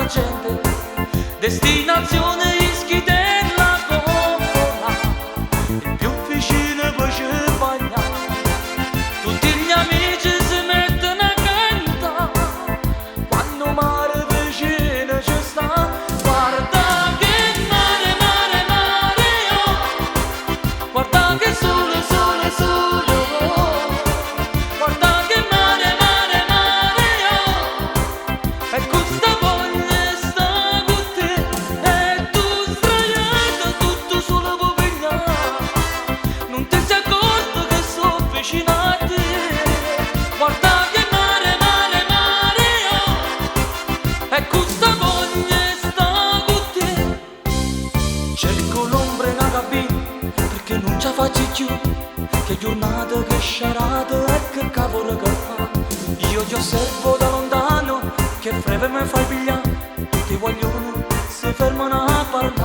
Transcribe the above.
gente, destinazione Ischi della Coppola, il più vicino poi ci bagna, tutti gli amici si mettono a cantare, quando mare vicino ci sta, guarda che mare, mare, mare, oh, guarda che sole, sole, sole, oh, guarda che mare, mare, mare, oh, e questa voglia sta con te, e tu sdraiata tutto solo per pigliare, non ti sei accorto che sto vicino a te, guarda che mare, mare, mare, oh, e questa voglia sta con te. Cerco l'ombra in una cabina perché non ce la faccio più, che giornata, che sciarata e che cavolo che fa. Io ti osservo da lontano, che freve mi fai pigliare, ti vogliono, si fermano a parlare.